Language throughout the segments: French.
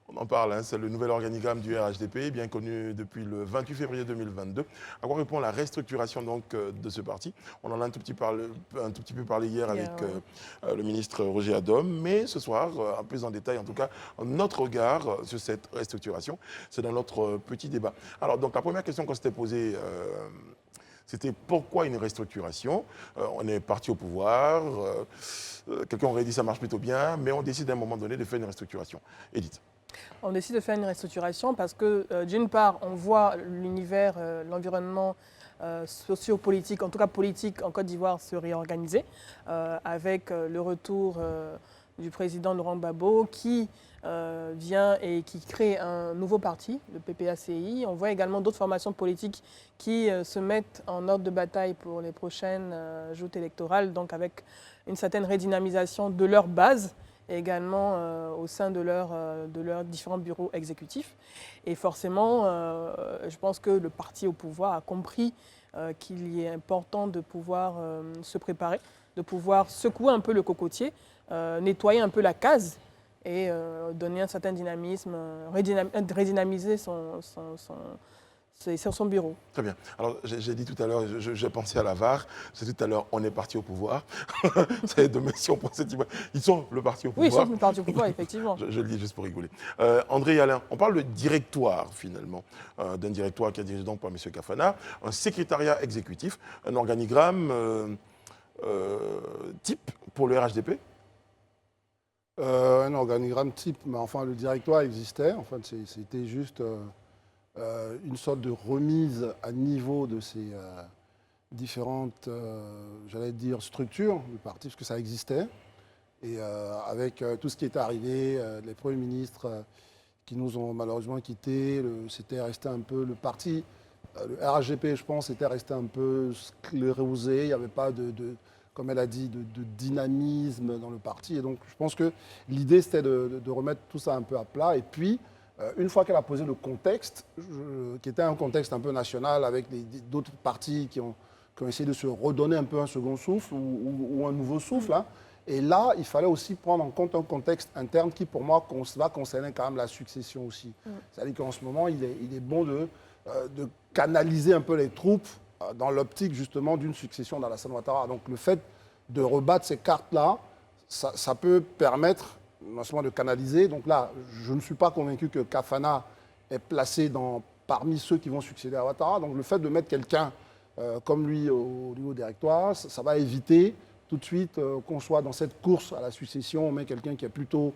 On en parle, hein, c'est le nouvel organigramme du RHDP, bien connu depuis le 28 février 2022. À quoi répond la restructuration donc, de ce parti? On en a un tout petit peu parlé hier avec le ministre Roger Adom, mais ce soir, un peu plus en détail, en tout cas, notre regard sur cette restructuration, c'est dans notre petit débat. Alors, donc, la première question qu'on s'était posée, c'était pourquoi une restructuration? On est parti au pouvoir, quelqu'un aurait dit ça marche plutôt bien, mais on décide à un moment donné de faire une restructuration. Edith. On décide de faire une restructuration parce que, d'une part, on voit l'univers, l'environnement sociopolitique, en tout cas politique, en Côte d'Ivoire se réorganiser avec le retour du président Laurent Gbagbo qui vient et qui crée un nouveau parti, le PPACI. On voit également d'autres formations politiques qui se mettent en ordre de bataille pour les prochaines joutes électorales, donc avec une certaine redynamisation de leur base et également au sein de leurs différents bureaux exécutifs. Et forcément, je pense que le parti au pouvoir a compris qu'il est important de pouvoir se préparer, de pouvoir secouer un peu le cocotier, nettoyer un peu la case et donner un certain dynamisme, redynamiser son bureau. Très bien. Alors, j'ai dit tout à l'heure, j'ai pensé à la VAR, c'est tout à l'heure, on est parti au pouvoir. C'est demain, si on pense, ils sont le parti au pouvoir. Oui, ils sont le parti au pouvoir, effectivement. Je le dis juste pour rigoler. André et Alain, on parle de directoire, finalement, d'un directoire qui est dirigé donc par M. Kafana, un secrétariat exécutif, un organigramme type pour le RHDP. Un organigramme type, mais enfin, le directoire existait. En fait, c'était juste une sorte de remise à niveau de ces différentes, j'allais dire, structures du parti, parce que ça existait. Et avec tout ce qui est arrivé, les premiers ministres qui nous ont malheureusement quittés, c'était resté un peu le parti, le RHGP, je pense, était resté un peu sclérosé. Il n'y avait pas comme elle a dit, de dynamisme dans le parti. Et donc, je pense que l'idée, c'était de remettre tout ça un peu à plat. Et puis, une fois qu'elle a posé le contexte, qui était un contexte un peu national, avec d'autres partis qui ont essayé de se redonner un peu un second souffle ou un nouveau souffle, hein. Et là, il fallait aussi prendre en compte un contexte interne qui, pour moi, va concerner quand même la succession aussi. C'est-à-dire qu'en ce moment, il est bon de canaliser un peu les troupes dans l'optique justement d'une succession d'Alassane Ouattara. Donc le fait de rebattre ces cartes-là, ça peut permettre non seulement de canaliser. Donc là, je ne suis pas convaincu que Kafana est placé parmi ceux qui vont succéder à Ouattara. Donc le fait de mettre quelqu'un comme lui au niveau directoire, ça va éviter tout de suite qu'on soit dans cette course à la succession. On met quelqu'un qui est plutôt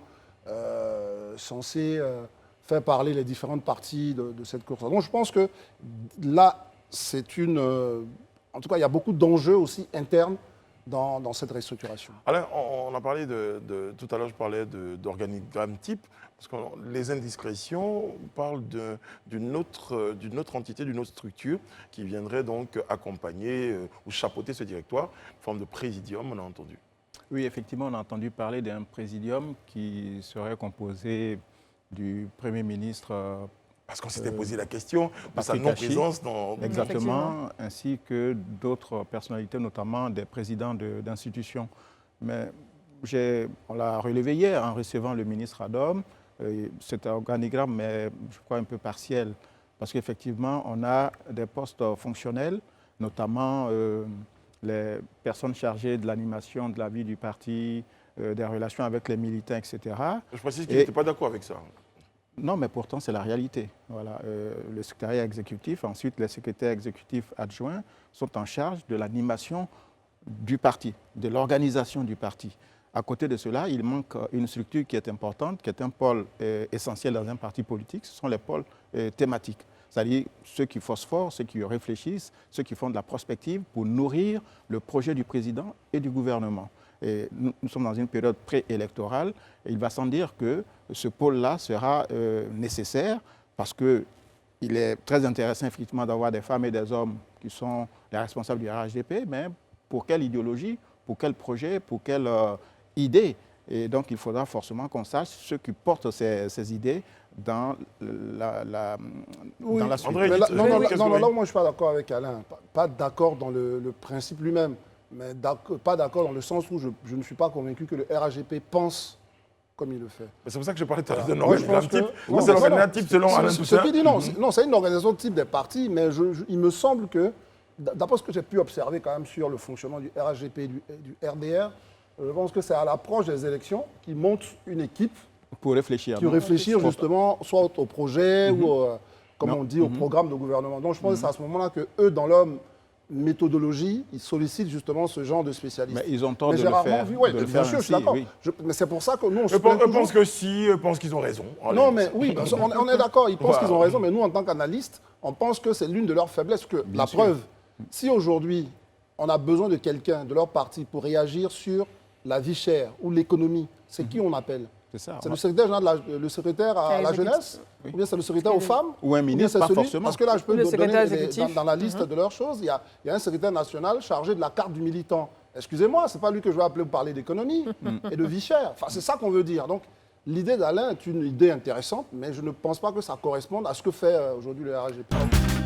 censé faire parler les différentes parties de cette course. Donc je pense que là, c'est en tout cas, il y a beaucoup d'enjeux aussi internes dans cette restructuration. Alain, on a parlé tout à l'heure, je parlais d'organigramme type, parce que les indiscrétions parlent d'une autre entité, d'une autre structure qui viendrait donc accompagner ou chapeauter ce directoire, une forme de présidium, on a entendu. Oui, effectivement, on a entendu parler d'un présidium qui serait composé du Premier ministre. Parce qu'on s'était posé la question de sa non-présence dans... Exactement, ainsi que d'autres personnalités, notamment des présidents d'institutions. Mais on l'a relevé hier en recevant le ministre Adom. C'est un organigramme, mais je crois un peu partiel, parce qu'effectivement, on a des postes fonctionnels, notamment les personnes chargées de l'animation de la vie du parti, des relations avec les militants, etc. Je précise qu'il n'était pas d'accord avec ça. Non, mais pourtant, c'est la réalité. Voilà. Le secrétariat exécutif, ensuite les secrétaires exécutifs adjoints sont en charge de l'animation du parti, de l'organisation du parti. À côté de cela, il manque une structure qui est importante, qui est un pôle essentiel dans un parti politique, ce sont les pôles thématiques. C'est-à-dire ceux qui phosphorent, ceux qui réfléchissent, ceux qui font de la prospective pour nourrir le projet du président et du gouvernement. Et nous sommes dans une période préélectorale et il va sans dire que ce pôle-là sera nécessaire parce qu'il est très intéressant effectivement d'avoir des femmes et des hommes qui sont les responsables du RHDP, mais pour quelle idéologie, pour quel projet, pour quelle idée? Et donc, il faudra forcément qu'on sache ceux qui portent ces idées dans la suite. André, Mais là, dites- non, non, qu'est-ce non, que non, vous- là où moi je suis pas d'accord avec Alain, pas d'accord dans le principe lui-même, mais pas d'accord dans le sens où je ne suis pas convaincu que le RAGP pense comme il le fait. C'est pour ça que je parlais tout à l'heure d'un Moi, je organigramme pense que- type. non, Vous, c'est non, l'organigramme non, type selon Alain ce Toussaint. qu'il dit, non, c'est une organisation type des partis, mais il me semble que, d'après ce que j'ai pu observer quand même sur le fonctionnement du RAGP et du RDR, je pense que c'est à l'approche des élections qu'ils montent une équipe Pour réfléchir. qui non réfléchir justement soit au projet ou, comme Non. on dit, au programme de gouvernement. Donc je pense que c'est à ce moment-là que eux, dans leur méthodologie, ils sollicitent justement ce genre de spécialistes. Mais ils ont tort Mais de j'ai le rarement faire. vu, ouais, de le bien faire sûr, je suis ainsi, d'accord. oui. Mais c'est pour ça que nous, on se Je plaint toujours. pense que si, je pense qu'ils ont raison. Allez. Non, mais oui, parce on est d'accord, ils pensent Voilà. qu'ils ont raison, mais nous, en tant qu'analystes, on pense que c'est l'une de leurs faiblesses. Que la sûr. preuve, si aujourd'hui, on a besoin de quelqu'un de leur parti pour réagir sur la vie chère ou l'économie, c'est qui on appelle? C'est ça. C'est le secrétaire général, le secrétaire à la Exécutif. jeunesse, ou bien c'est le secrétaire aux femmes, Ou un bien ministre, c'est pas celui- forcément. Parce que là, je peux Ou le donner secrétaire exécutif. dans la liste de leurs choses, il y a un secrétaire national chargé de la carte du militant. Excusez-moi, c'est pas lui que je vais appeler pour parler d'économie et de vie chère. Enfin, c'est ça qu'on veut dire. Donc, l'idée d'Alain est une idée intéressante, mais je ne pense pas que ça corresponde à ce que fait aujourd'hui le RAGP.